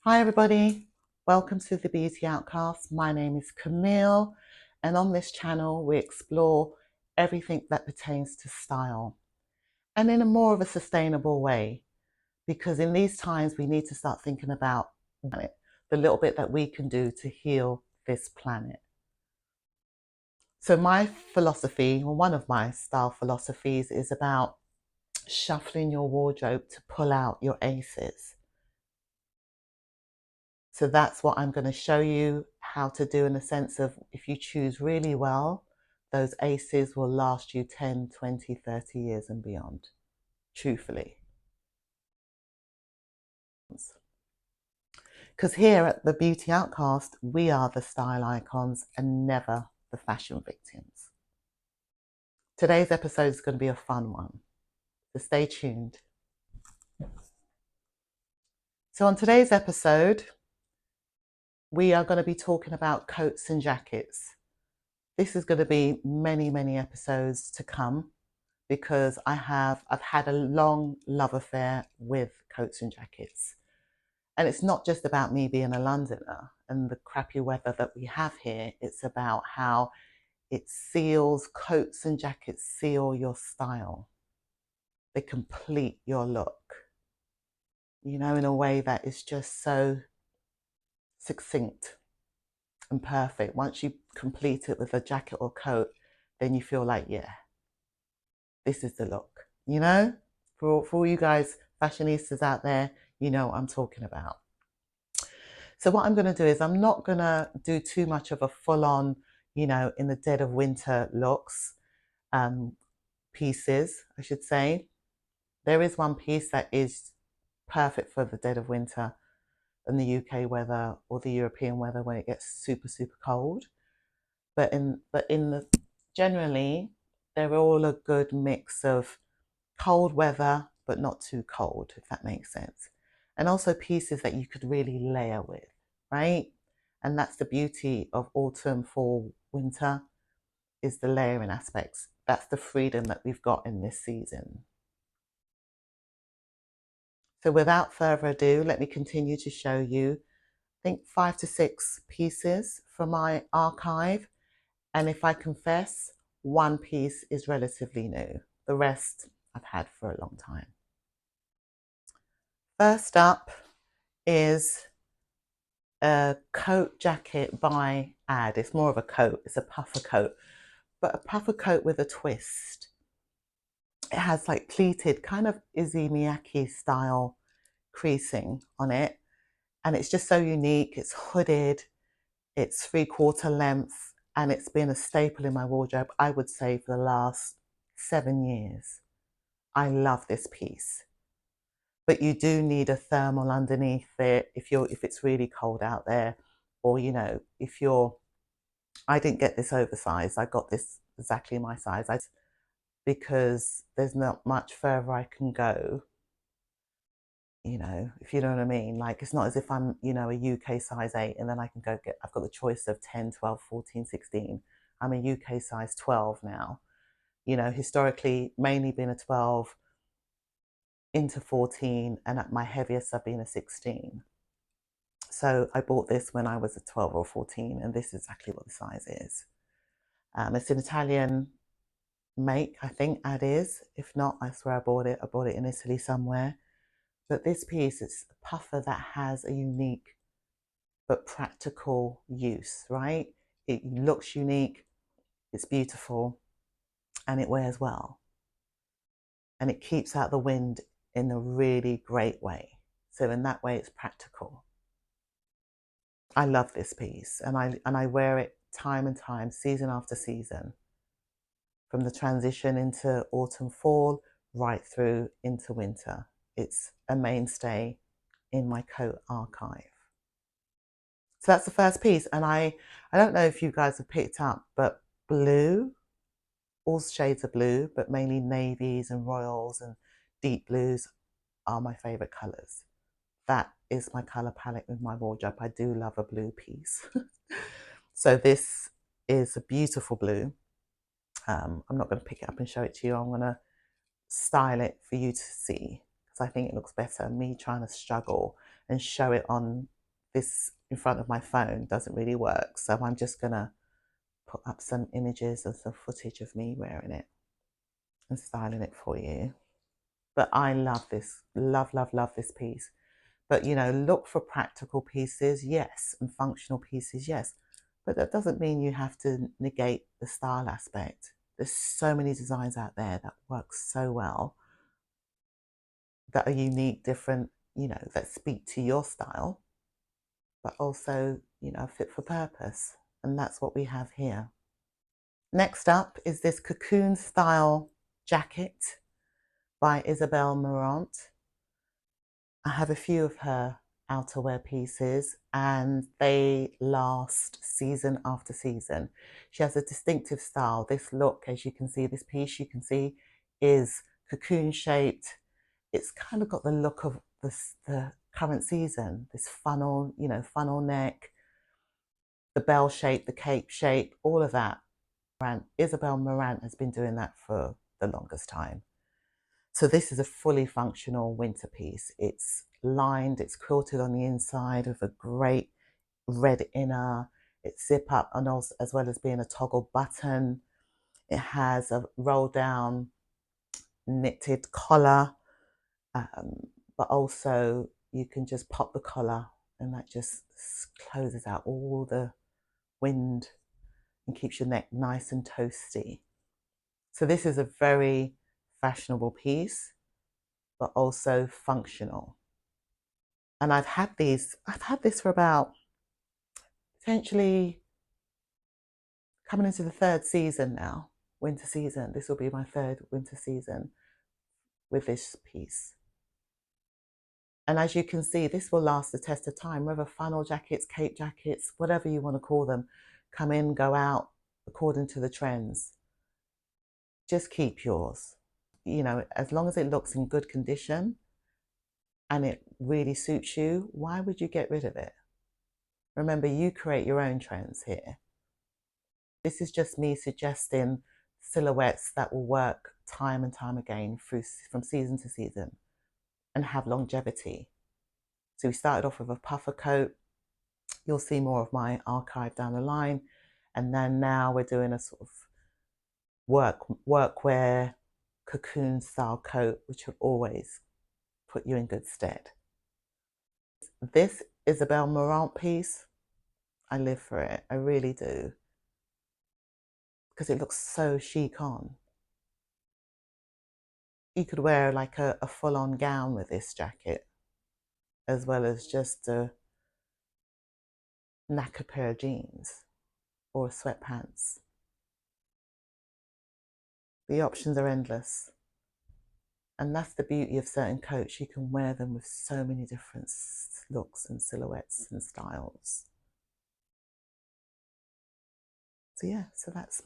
Hi everybody, welcome to the Beauty Outkast. My name is Camille, and on this channel we explore everything that pertains to style and in a more of a sustainable way, because in these times we need to start thinking about the little bit that we can do to heal this planet. So my philosophy, or one of my style philosophies, is about shuffling your wardrobe to pull out your aces. So that's what I'm going to show you how to do, in the sense of, if you choose really well, those aces will last you 10, 20, 30 years and beyond, truthfully. Because here at the Beauty Outkast, we are the style icons and never the fashion victims. Today's episode is going to be a fun one, so stay tuned. So on today's episode, we are going to be talking about coats and jackets. This is going to be many, many episodes to come, because I've had a long love affair with coats and jackets. And it's not just about me being a Londoner and the crappy weather that we have here. It's about how coats and jackets seal your style. They complete your look, in a way that is just so succinct and perfect. Once you complete it with a jacket or coat, then you feel like, yeah, this is the look, for all you guys fashionistas out there, you know what I'm talking about. So what I'm going to do is, I'm not going to do too much of a full-on, in the dead of winter looks, pieces, I should say. There is one piece that is perfect for the dead of winter in the UK weather or the European weather when it gets super, super cold. But generally, they're all a good mix of cold weather, but not too cold, if that makes sense. And also pieces that you could really layer with, right? And that's the beauty of autumn, fall, winter, is the layering aspects. That's the freedom that we've got in this season. So without further ado, let me continue to show you, I think 5 to 6 pieces from my archive. And if I confess, one piece is relatively new. The rest I've had for a long time. First up is a coat jacket by Ad. It's more of a coat. It's a puffer coat, but a puffer coat with a twist. It has like pleated, kind of Issey Miyake style creasing on it. And it's just so unique. It's hooded. It's 3/4 length. And it's been a staple in my wardrobe, I would say, for the last 7 years. I love this piece. But you do need a thermal underneath it if it's really cold out there, or I didn't get this oversized. I got this exactly my size, because there's not much further I can go, if you know what I mean. Like, it's not as if I'm, a UK size 8 and then I can I've got the choice of 10, 12, 14, 16. I'm a UK size 12 now. Historically, mainly been a 12 into 14, and at my heaviest I've been a 16. So I bought this when I was a 12 or 14, and this is exactly what the size is. It's an Italian make, I think Ad is. If not, I swear I bought it in Italy somewhere. But this piece, it's a puffer that has a unique but practical use, right? It looks unique, it's beautiful, and it wears well. And it keeps out the wind in a really great way. So in that way, it's practical. I love this piece, and I wear it time and time, season after season, from the transition into autumn, fall, right through into winter. It's a mainstay in my coat archive. So that's the first piece, and I don't know if you guys have picked up, but blue, all shades of blue, but mainly navies and royals and deep blues are my favorite colors. That is my color palette with my wardrobe. I do love a blue piece. So this is a beautiful blue. I'm not going to pick it up and show it to you. I'm going to style it for you to see, because because I think it looks better. Me trying to struggle and show it on this in front of my phone doesn't really work. So I'm just gonna put up some images and some footage of me wearing it and styling it for you. But I love this, love, love, love this piece. But you know, look for practical pieces, yes, and functional pieces, yes. But that doesn't mean you have to negate the style aspect. There's so many designs out there that work so well, that are unique, different, you know, that speak to your style, but also, you know, fit for purpose. And that's what we have here. Next up is this cocoon style jacket by Isabel Marant. I have a few of her outerwear pieces and they last season after season. She has a distinctive style. This look, as you can see, this piece you can see is cocoon shaped. It's kind of got the look of the current season, this funnel, you know, funnel neck, the bell shape, the cape shape, all of that. Isabel Marant has been doing that for the longest time. So this is a fully functional winter piece. It's lined, it's quilted on the inside with a great red inner. It's zip up and also, as well as being a toggle button. It has a roll down knitted collar, but also you can just pop the collar and that just closes out all the wind and keeps your neck nice and toasty. So this is a very fashionable piece, but also functional. And I've had this for about potentially coming into the third season now, winter season. This will be my third winter season with this piece. And as you can see, this will last the test of time, whether funnel jackets, cape jackets, whatever you want to call them, come in, go out according to the trends. Just keep yours. You know, as long as it looks in good condition and it really suits you, why would you get rid of it? Remember, you create your own trends here. This is just me suggesting silhouettes that will work time and time again from season to season and have longevity. So we started off with a puffer coat. You'll see more of my archive down the line. And then now we're doing a sort of workwear cocoon style coat, which will always put you in good stead. This Isabel Marant piece, I live for it. I really do. Because it looks so chic on. You could wear like a full-on gown with this jacket, as well as just a knacker pair of jeans or sweatpants. The options are endless. And that's the beauty of certain coats. You can wear them with so many different looks and silhouettes and styles. So yeah, so that's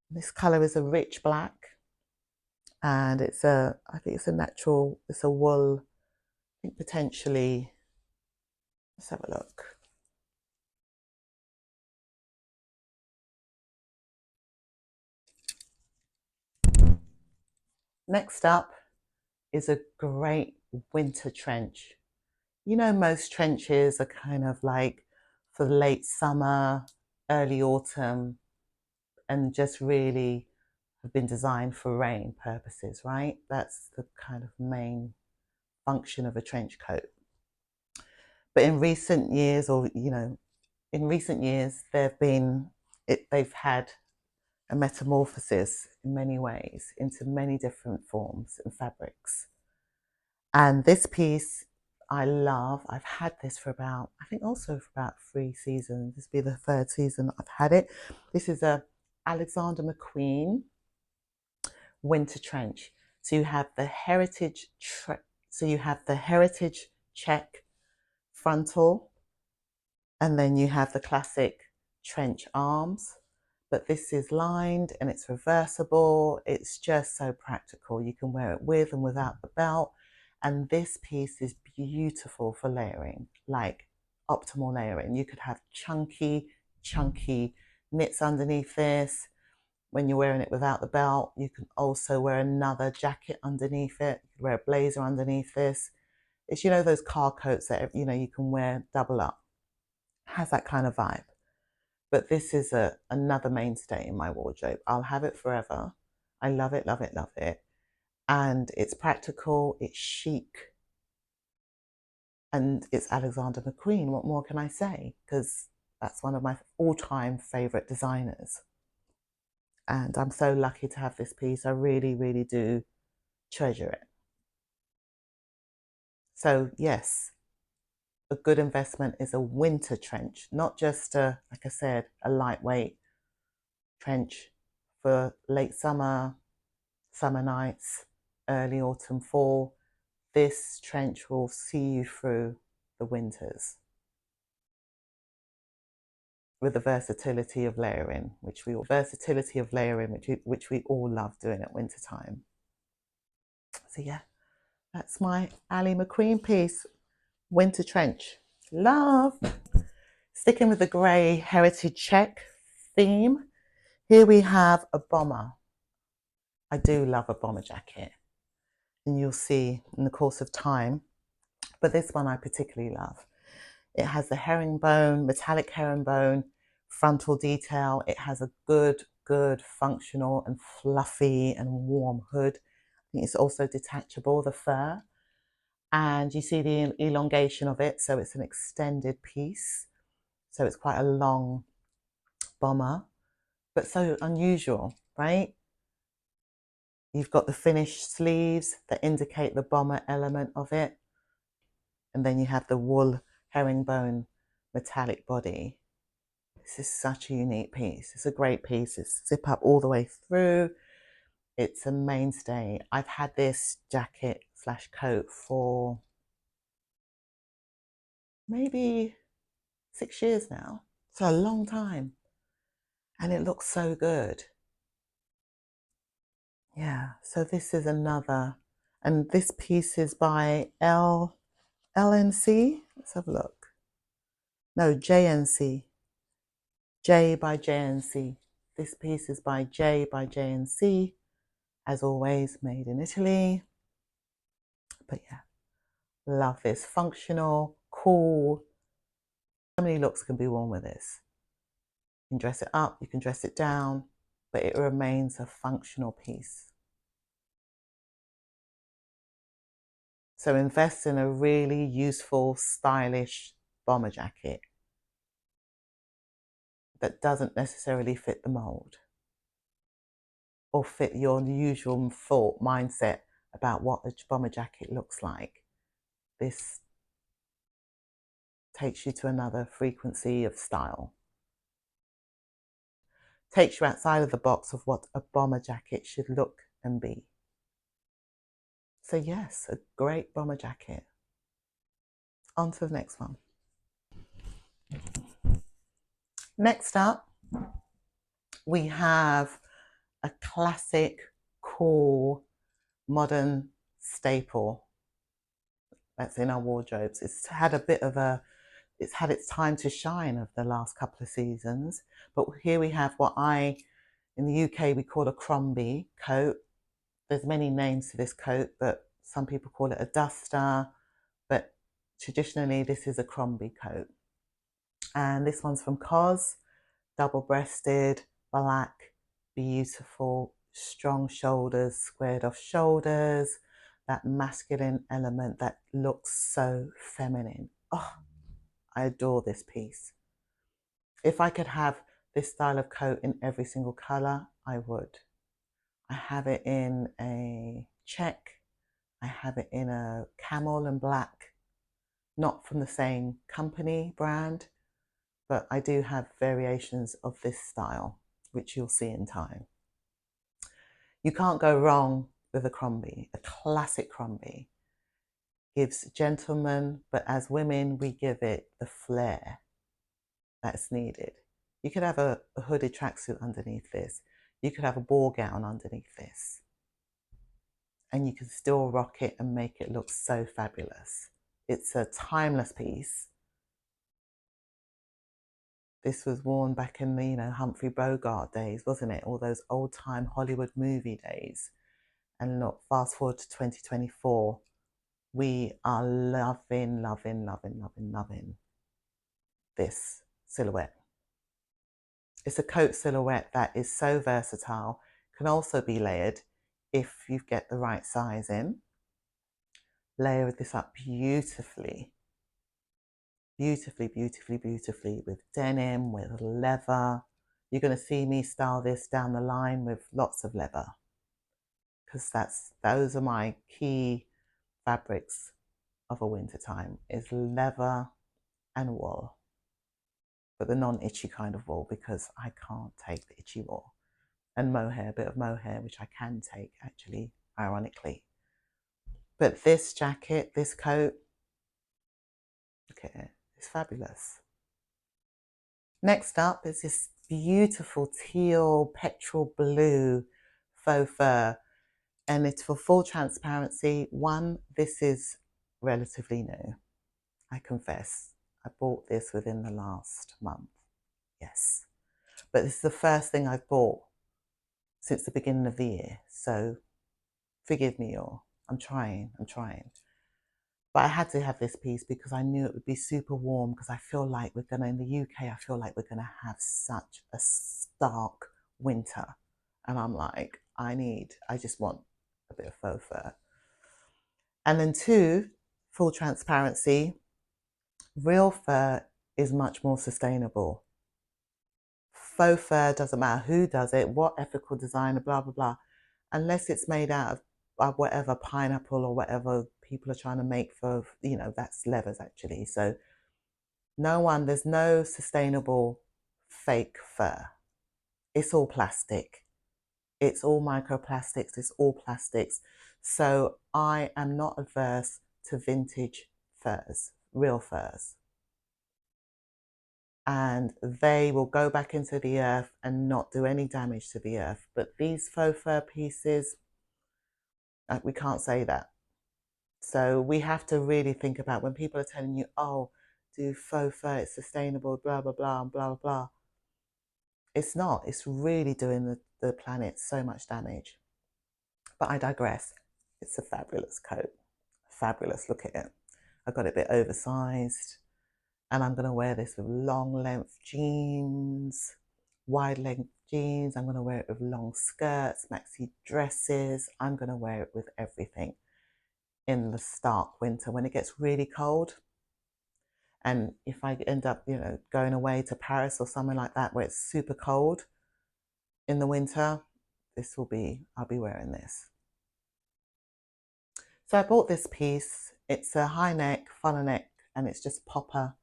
this color is a rich black. And I think it's a natural, it's a wool, I think potentially, let's have a look. Next up is a great winter trench. You know, most trenches are kind of like for late summer, early autumn, and just really have been designed for rain purposes, right? That's the kind of main function of a trench coat. But in recent years, or you know, in recent years, they've had a metamorphosis in many ways into many different forms and fabrics. And this piece I love. I've had this for about, I think also for about 3 seasons. This will be the 3rd season I've had it. This is a Alexander McQueen winter trench. So you have the heritage check frontal, and then you have the classic trench arms. But this is lined and it's reversible. It's just so practical. You can wear it with and without the belt. And this piece is beautiful for layering, like optimal layering. You could have chunky knits underneath this. when you're wearing it without the belt. You can also wear another jacket underneath it. You can wear a blazer underneath this. It's, you know, those car coats that, you know, you can wear double up. It has that kind of vibe. But this is another mainstay in my wardrobe. I'll have it forever. I love it, love it, love it. And it's practical, it's chic, and it's Alexander McQueen. What more can I say? Because that's one of my all-time favorite designers. And I'm so lucky to have this piece. I really, really do treasure it. So yes, a good investment is a winter trench, not just like I said, a lightweight trench for late summer, summer nights, early autumn, fall. This trench will see you through the winters with the versatility of layering, which we all love doing at winter time. So yeah, that's my Ali McQueen piece, winter trench. Love. Sticking with the grey heritage check theme, here we have a bomber. I do love a bomber jacket, and you'll see in the course of time, but this one I particularly love. It has the herringbone, metallic herringbone frontal detail. It has a good functional and fluffy and warm hood. I think it's also detachable, the fur. And you see the elongation of it, so it's an extended piece. So it's quite a long bomber, but so unusual, right? You've got the finished sleeves that indicate the bomber element of it. And then you have the wool herringbone metallic body. This is such a unique piece. It's a great piece. It's zip up all the way through. It's a mainstay. I've had this jacket slash coat for maybe 6 years now. So a long time. And it looks so good. Yeah, so this is another, and this piece is by LNC. Let's have a look. No, JNC. J by JNC. This piece is by J by JNC. As always, made in Italy. But yeah, love this. Functional, cool. So many looks can be worn with this. You can dress it up, you can dress it down, but it remains a functional piece. So invest in a really useful, stylish bomber jacket that doesn't necessarily fit the mold or fit your usual thought mindset about what a bomber jacket looks like. This takes you to another frequency of style. Takes you outside of the box of what a bomber jacket should look and be. So yes, a great bomber jacket. On to the next one. Next up, we have a classic, cool, modern staple that's in our wardrobes. It's had its time to shine over the last couple of seasons. But here we have what in the UK, we call a Crombie coat. There's many names to this coat, but some people call it a duster. But traditionally, this is a Crombie coat. And this one's from COS, double-breasted, black, beautiful, strong shoulders, squared off shoulders, that masculine element that looks so feminine. Oh, I adore this piece. If I could have this style of coat in every single color, I would. I have it in a check. I have it in a camel and black, not from the same company brand, but I do have variations of this style, which you'll see in time. You can't go wrong with a Crombie, a classic Crombie. Gives gentlemen, but as women, we give it the flair that's needed. You could have a hooded tracksuit underneath this. You could have a ball gown underneath this. And you can still rock it and make it look so fabulous. It's a timeless piece. This was worn back in the, Humphrey Bogart days, wasn't it? All those old time Hollywood movie days. And look, fast forward to 2024, we are loving, loving, loving, loving, loving this silhouette. It's a coat silhouette that is so versatile, can also be layered if you get the right size in. Layer this up beautifully, beautifully, beautifully, beautifully with denim, with leather. You're going to see me style this down the line with lots of leather, because those are my key fabrics of a winter time, is leather and wool, but the non-itchy kind of wool, because I can't take the itchy wool. And mohair, a bit of mohair, which I can take actually, ironically. But this jacket, this coat, look at it, it's fabulous. Next up is this beautiful teal petrol blue faux fur, and it's for full transparency. One, this is relatively new, I confess. I bought this within the last month, yes. But this is the first thing I've bought since the beginning of the year, so forgive me all. I'm trying. But I had to have this piece because I knew it would be super warm, because I feel like in the UK, I feel like we're gonna have such a stark winter. And I'm like, I just want a bit of faux fur. And then two, full transparency, real fur is much more sustainable. Faux fur, doesn't matter who does it, what ethical designer, blah, blah, blah, unless it's made out of whatever pineapple or whatever people are trying to make for, that's leathers actually. So there's no sustainable fake fur. It's all plastic. It's all microplastics. It's all plastics. So I am not averse to vintage furs, real furs. And they will go back into the earth and not do any damage to the earth. But these faux fur pieces, we can't say that. So we have to really think about when people are telling you, oh, do faux fur, it's sustainable, blah, blah, blah, blah, blah. It's not. It's really doing the planet so much damage. But I digress. It's a fabulous coat. Fabulous. Look at it. I got it a bit oversized. And I'm going to wear this with long length jeans, wide length jeans. I'm going to wear it with long skirts, maxi dresses. I'm going to wear it with everything in the stark winter when it gets really cold. And if I end up, going away to Paris or somewhere like that where it's super cold in the winter, I'll be wearing this. So I bought this piece. It's a high neck, funnel neck, and it's just popper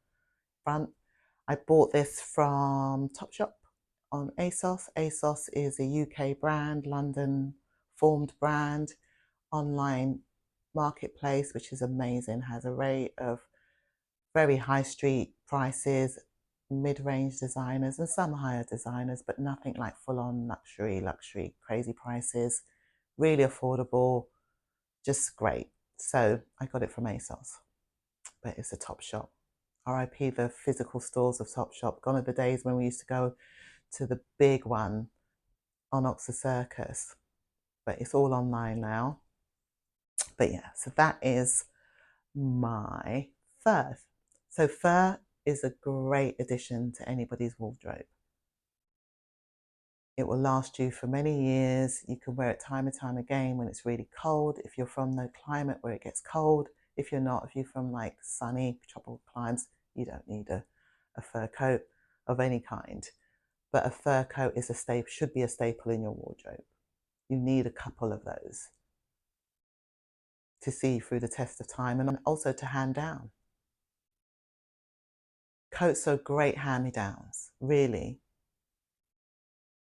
front. I bought this from Topshop on ASOS. ASOS is a UK brand, London formed brand, online marketplace, which is amazing, has an array of very high street prices, mid-range designers and some higher designers, but nothing like full-on luxury, crazy prices, really affordable, just great. So I got it from ASOS, but it's a Topshop. RIP the physical stores of Topshop. Gone are the days when we used to go to the big one on Oxford Circus, but it's all online now. But yeah, so that is my fur. So fur is a great addition to anybody's wardrobe. It will last you for many years. You can wear it time and time again when it's really cold. If you're from the climate where it gets cold, if you're not, if you're from like sunny tropical climes, you don't need a fur coat of any kind. But a fur coat is should be a staple in your wardrobe. You need a couple of those to see through the test of time and also to hand down. Coats are great hand-me-downs, really.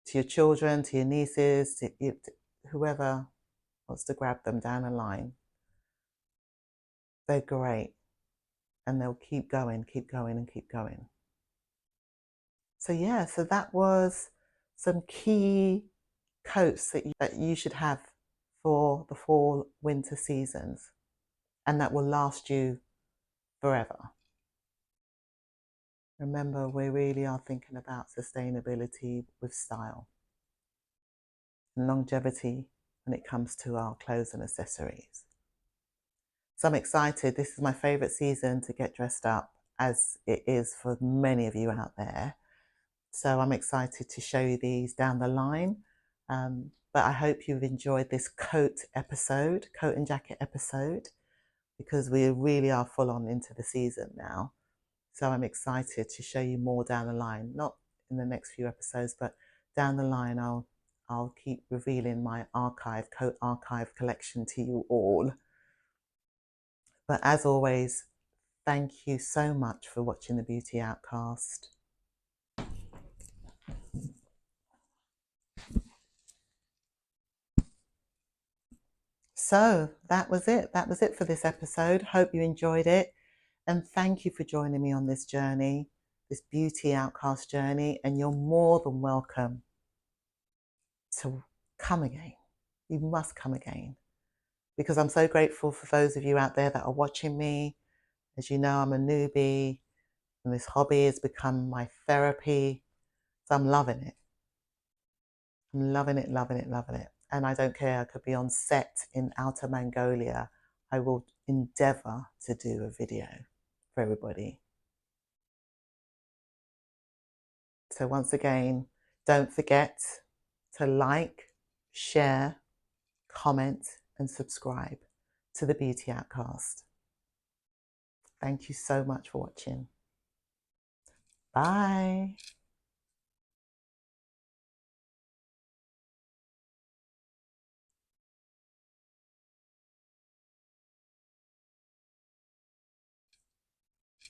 To your children, to your nieces, to whoever wants to grab them down the line. They're great. And they'll keep going, keep going, and keep going. So yeah, so that was some key coats that you should have for the fall winter seasons, and that will last you forever. Remember, we really are thinking about sustainability with style and longevity when it comes to our clothes and accessories. So I'm excited. This is my favorite season to get dressed up, as it is for many of you out there. So I'm excited to show you these down the line. But I hope you've enjoyed this coat and jacket episode, because we really are full on into the season now. So I'm excited to show you more down the line, not in the next few episodes, but down the line I'll keep revealing my coat archive collection to you all. But as always, thank you so much for watching the Beauty Outkast. So that was it. That was it for this episode. Hope you enjoyed it. And thank you for joining me on this journey, this Beauty Outkast journey. And you're more than welcome to come again. You must come again, because I'm so grateful for those of you out there that are watching me. As you know, I'm a newbie and this hobby has become my therapy. So I'm loving it. I'm loving it, loving it, loving it. And I don't care, I could be on set in Outer Mongolia. I will endeavour to do a video for everybody. So once again, don't forget to like, share, comment and subscribe to the Beauty Outkast. Thank you so much for watching. Bye.